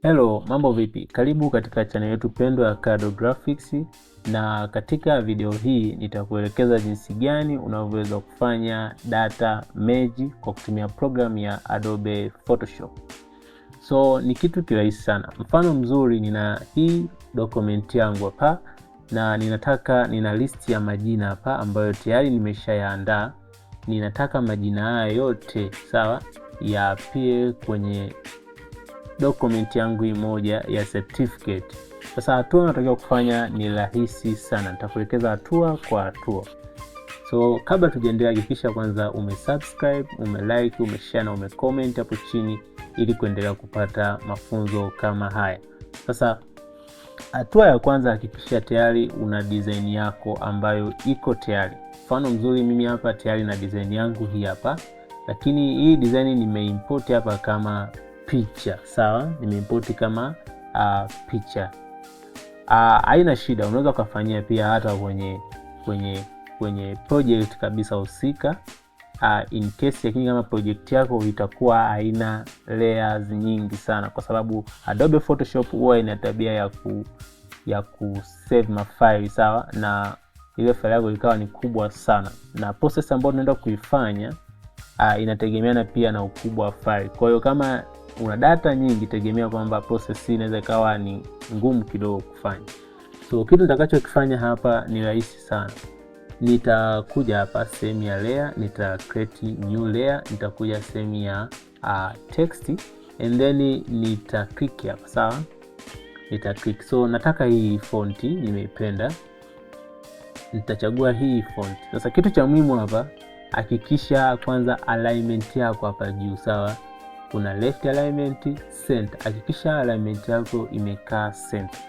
Hello, mambo vipi? Karibu katika channel yetu pendwa ya Kado Graphics, na katika video hii nitakuelekeza jinsi gani unavyoweza kufanya data merge kwa kutumia program ya Adobe Photoshop. So ni kitu kirahisi sana. Mfano mzuri, nina hii document yangu hapa na nina list ya majina hapa ambayo tayari nimeshayaandaa. Ninataka majina haya yote sawa yapie kwenye document yangu moja ya certificate. Sasa hatua natakiwa kufanya ni rahisi sana, nitakuelekeza hatua kwa hatua. So kabla tujaendelea, hakikisha kwanza umesubscribe, umelike, umeshare na umecomment hapo chini ili kuendelea kupata mafunzo kama haya. Sasa hatua ya kwanza, hakikisha tayari una design yako ambayo iko tayari. Mfano mzuri, mimi hapa tayari na design yangu hii hapa, lakini hii design nimeimport hapa kama picha, sawa? Nimeimport kama picha. Haina shida, unaweza ukafanyia pia hata kwenye project kabisa husika in case, lakini kama project yako itakuwa haina layers nyingi sana, kwa sababu Adobe Photoshop huwa ina tabia ya kusave mafile, sawa? Na ile file yako ikawa ni kubwa sana, na process ambayo unaenda kuifanya inategemeana pia na ukubwa wa file. Kwa hiyo kama una data nyingi, tegemea kwamba process hii inaweza ikawa ni ngumu kidogo kufanya. So kitu nitakachokifanya hapa ni rahisi sana. Nitakuja hapa sehemu ya layer, nita create new layer, nitakuja sehemu ya text and then nita click hapa, sawa? Nita click. So nataka hii font, nimeipenda. Nitachagua hii font. Sasa kitu cha muhimu hapa, hakikisha kwanza alignment yako hapa juu, sawa? Kuna left alignment, center. Hakikisha alignment yako imekaa center.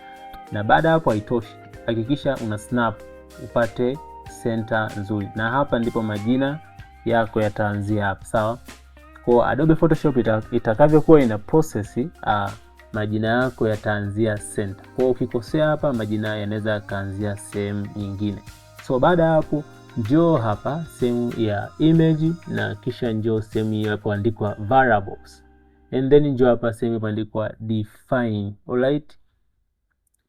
Na baada hapo haitoshi, hakikisha una snap upate center nzuri. Na hapa ndipo majina yako yataanzia hapa, sawa? Kwa Adobe Photoshop itakavyokuwa ina process majina yako yataanzia center. Kwa ukikosea hapa, majina yanaweza kaanzia sehemu nyingine. So baada hapo, njoo hapa sehemu ya image na kisha njoo sehemu iliyoandikwa variables, and then njoo hapa sehemu iliyoandikwa define. Alright,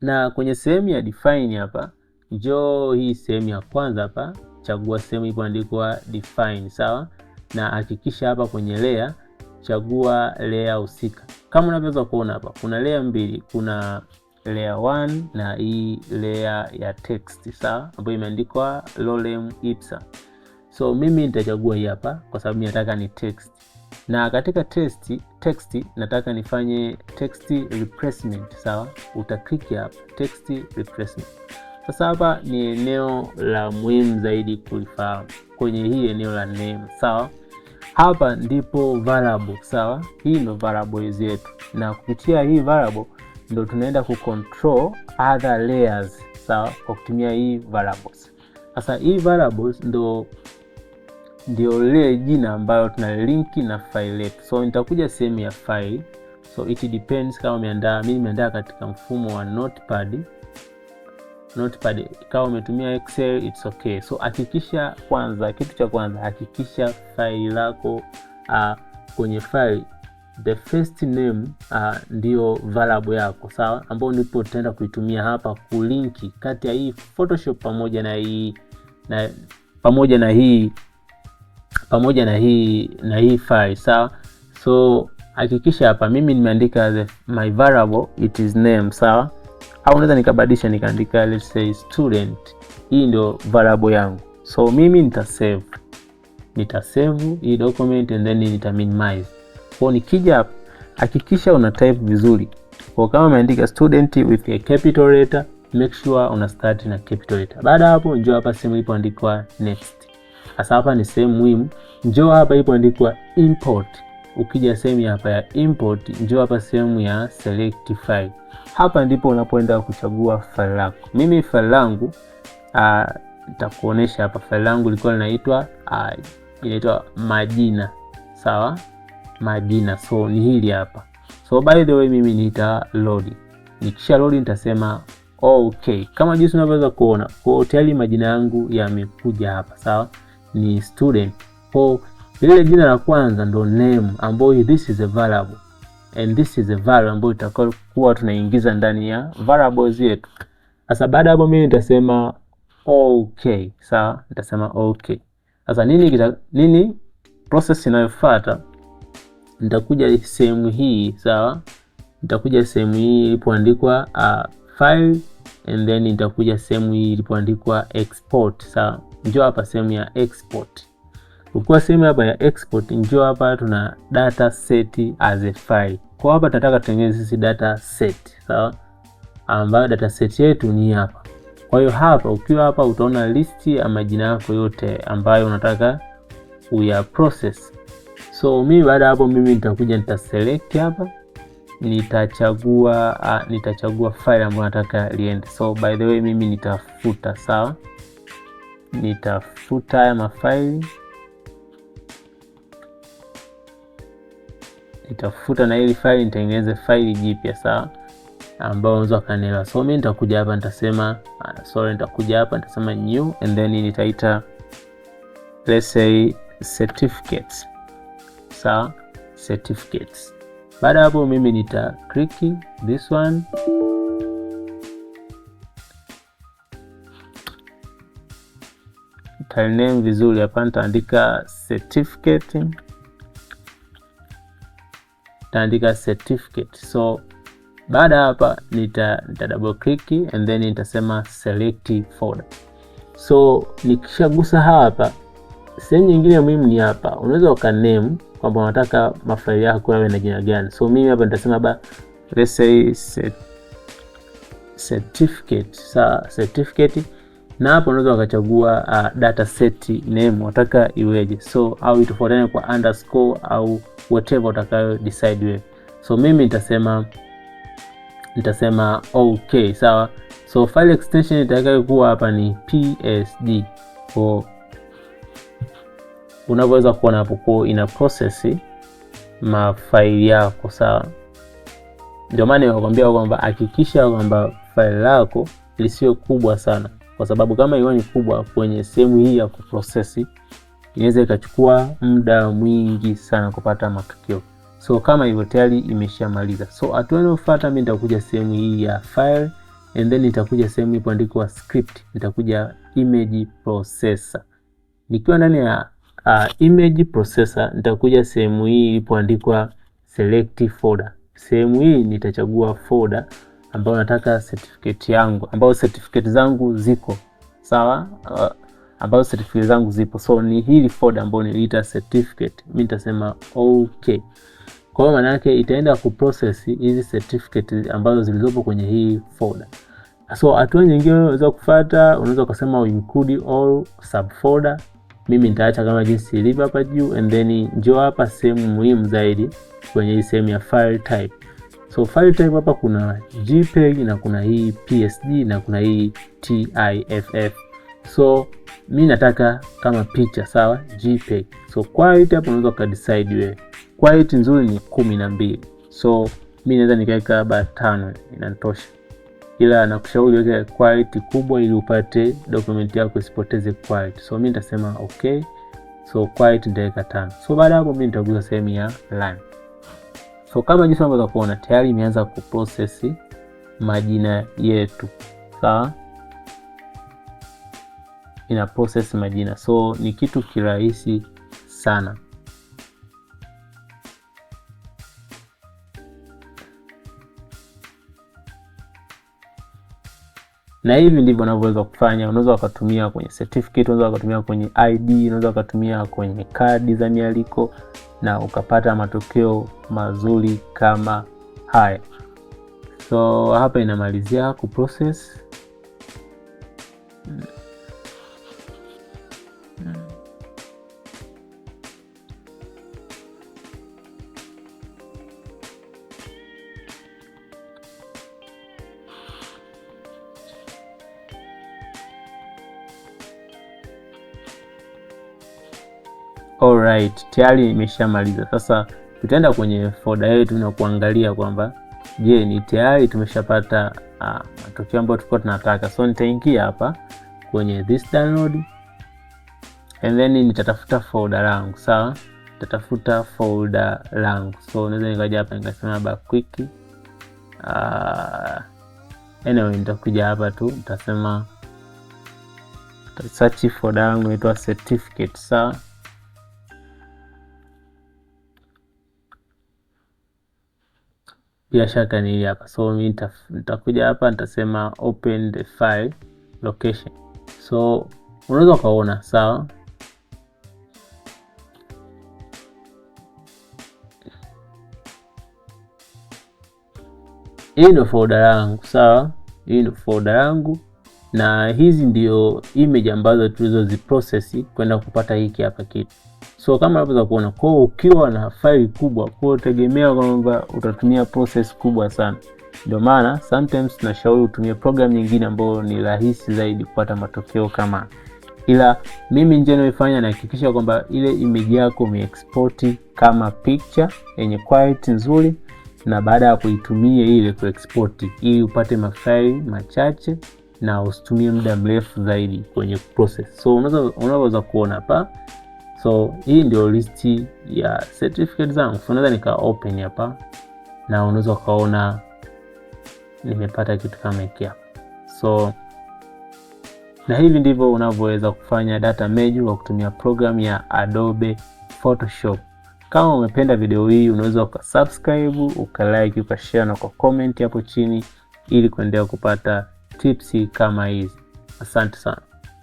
na kwenye sehemu ya define hapa, njoo hii sehemu ya kwanza hapa, chagua sehemu iliyoandikwa define, sawa? Na hakikisha hapa kwenye layer, chagua layer husika. Kama unavyoweza kuona hapa, kuna layer mbili, kuna layer 1 na hii layer ya text, sawa, ambayo imeandikwa Lorem Ipsum. So mimi nitachagua hii hapa kwa sababu nataka ni text. Na katika text nataka nifanye text replacement, sawa? Utaklik hapa text replacement. Sasa hapa ni eneo la muhimu zaidi kulifahamu, kwenye hii eneo la name, sawa? Hapa ndipo variable, sawa? Hii ndio variable yetu, na kupitia hii variable ndio tunaenda kucontrol other layers, sawa, kwa kutumia hii variables. Sasa hii variables ndio ile jina ambayo tuna link na file yetu. So nitakuja sehemu ya file. So it depends kama umeandaa. Mimi nimeandaa katika mfumo wa Notepad. Kama umetumia Excel it's okay. So hakikisha kwanza, kitu cha kwanza, hakikisha file lako kwenye file the first name ndio variable yako, sawa, ambao ndipo tutaenda kuitumia hapa kulinki kati ya hii Photoshop pamoja na hii file, sawa? So hakikisha hapa mimi nimeandika my variable it is name, sawa? Au unaweza nikabadilisha nikaandika let's say student. Hii ndio variable yangu. So mimi nitasave hii document and then nitaminimize. Kwa nikija hapa, hakikisha una type vizuri. Kwa kama umeandika student with a capital letter, make sure una start na capital letter. Baada hapo, njoo hapa sehemu ilipoandikwa next. Sasa hapa ni sehemu muhimu. Njoo hapa ilipoandikwa import. Ukija sehemu hapa ya import, njoo hapa sehemu ya select file. Hapa ndipo unapoenda kuchagua file lako. Mimi file langu nitakuonesha hapa. File langu lilikuwa inaitwa majina, sawa? Majina. So ni hili hapa. So by the way, mimi nita load. Nikisha load nitasema okay. Kama jinsi unavyoweza kuona, kwa tayari majina yangu yamekuja hapa, sawa? Ni student. Kwa ile jina la kwanza ndo name, ambayo this is a variable, and this is a value ambayo itakuwa tunaingiza ndani ya variables yetu. Sasa baada hapo mimi nitasema okay, sawa, nitasema okay. Sasa nini process inayofuata? Nitakuja sehemu hii, sawa, nitakuja sehemu hii ilipoandikwa file, and then nitakuja sehemu hii ilipoandikwa export, sawa. Njoo hapa sehemu ya export. Ukiwa sehemu hapa ya export, njoo hapa tuna data set as a file. Kwa hapa tunataka tutengeneze sisi data set, sawa, ambayo data set yetu ni hapa. Kwa hiyo hapa ukiwa hapa utaona listi ya majina yako yote ambayo unataka uya process. So mimi baada hapo mimi nitakuja nitaselect hapa, nitachagua file ambayo nataka liende. So by the way mimi nitafuta, sawa, nitafuta haya mafaili, nitafuta na hili file nitengeneze file jipya, sawa, ambao unaweza kanielewa. So mimi nitakuja hapa nitasema nitakuja hapa nitasema new, and then nitaita let's say certificates, sawa, certificates. Baada hapo mimi nita click this one, name vizuri hapa, nitaandika certificate, certificate. So baada hapa nita double click and then nitasema select folder. So nikishagusa hapa, sehemu nyingine muhimu ni hapa, unaweza ukaname kwamba unataka mafaili yako yawe na jina gani. So mimi hapa nitasema let's say certificate, sawa, certificate, na hapo unaweza ukachagua data set name unataka iweje, so au itofautiane kwa underscore au whatever utakayo decide wewe. So mimi nitasema okay, sawa. So file extension itakayokuwa hapa ni PSD. Kwa unaweza kuona hapo kwa ina process mafaili yako, sawa. Ndio maana nakwambia kwamba hakikisha kwamba file lako lisio kubwa sana, kwa sababu kama iwe ni kubwa kwenye sehemu hii ya kuprocess inaweza ikachukua muda mwingi sana kupata matokeo. So kama hivyo tayari imeshamaliza. So hatua inayofuata mimi nitakuja sehemu hii ya file, and then nitakuja sehemu ilipoandikwa script, nitakuja image processor. Nikiwa ndani ya image processor nitakuja sehemu hii ilipoandikwa select folder. Sehemu hii nitachagua folder ambayo nataka certificate yangu, ambayo certificate zangu ziko, sawa, ambayo certificate zangu zipo. So ni hili folder ambayo niliita certificate. Mimi nitasema okay. Kwa maana yake itaenda kuprocess hizi certificate ambazo zilizopo kwenye hii folder. So hatua nyingine unaweza kufuata, unaweza kusema include all subfolder. Mimi nitaacha kama jinsi ilivyo hapa juu, and then njoo hapa sehemu muhimu zaidi kwenye hii sehemu ya file type. So file type hapa kuna JPEG na kuna hii PSD na kuna hii TIFF. So mimi nataka kama picha, sawa, JPEG. So quality hapo unaweza ka decide wewe. Quality nzuri ni 12. So mimi naweza nikaweka 5 inatosha. Ila nakushauri weke quality kubwa ili upate document yako isipoteze quality. So mimi nitasema okay. So quality nitaweka 5. So baada hapo mimi nitagusa sehemu ya run. So kama jinsi unaweza kuona tayari imeanza kuprocess majina yetu, sawa, ina process majina. So ni kitu kirahisi sana. Na hivi ndivyo unavyoweza kufanya. Unaweza kutumia kwenye certificate, unaweza kutumia kwenye ID, unaweza kutumia kwenye kadi za mialiko na ukapata matokeo mazuri kama haya. So hapa inamalizia kuprocess. Alright, tayari imeshamaliza. Sasa tutaenda kwenye folder yetu na kuangalia kwamba je, ni tayari tumeshapata matokeo ambayo tulikuwa tunataka. So nitaingia hapa kwenye this download, and then nitatafuta folder langu, sawa. nitatafuta folder langu. So naweza nikaja hapa nikasema labda quick. Anyway, nitakuja hapa tu nitasema search folder yangu inaitwa certificate. Sawa, bila shaka ni hapa. So mimi nitakuja hapa nitasema open the file location. So unaweza kaona, sawa, hii ndio folder yangu. Sawa, hii ndio folder yangu na hizi ndio image ambazo tulizoziprocess kwenda kupata hiki hapa kitu. So kama unaweza kuona, kwa ukiwa na file kubwa, kwa tegemea kwamba utatumia process kubwa sana. Ndio maana sometimes tunashauri utumie program nyingine ambayo ni rahisi zaidi kupata matokeo kama. Ila mimi nje naifanya na hakikisha kwamba ile image yako umeexport kama picture yenye quality nzuri, na baada ya kuitumia ile kuexport ili upate mafaili machache na usitumie muda mrefu zaidi kwenye process. So unaweza kuona hapa. So hii ndio listi ya certificate zangu. Unaweza nika open hapa na unaweza kaona nimepata kitu kama hiki hapa. So na hivi ndivyo unavyoweza kufanya data merge kwa kutumia program ya Adobe Photoshop. Kama umependa video hii, unaweza ukasubscribe, ukalike, ukashare na comment hapo chini ili kuendelea kupata tips kama hizi. Asante sana.